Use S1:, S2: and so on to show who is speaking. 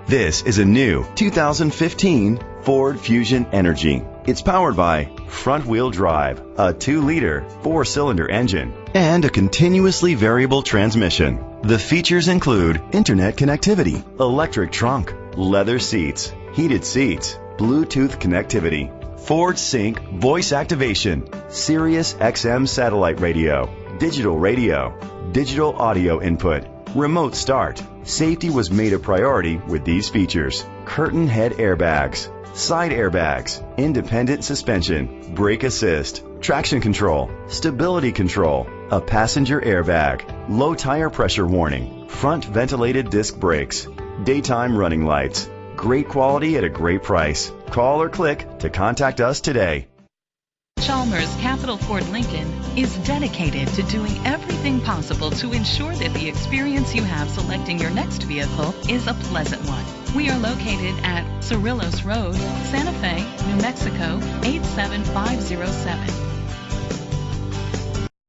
S1: This is a new 2015 Ford Fusion Energi. It's powered by front-wheel drive, a 2-liter, 4-cylinder engine, and a continuously variable transmission. The features include internet connectivity, electric trunk, leather seats, heated seats, Bluetooth connectivity, Ford Sync voice activation, Sirius XM satellite radio, digital audio input, remote start. Safety was made a priority with these features: curtain head airbags, side airbags, independent suspension, brake assist, traction control, stability control, a passenger airbag, low tire pressure warning, front ventilated disc brakes, daytime running lights. Great quality at a great price. Call or click to contact us today.
S2: Chalmers Capital Ford Lincoln is dedicated to doing everything possible to ensure that the experience you have selecting your next vehicle is a pleasant one. We are located at Cerrillos Road, Santa Fe, New Mexico 87507.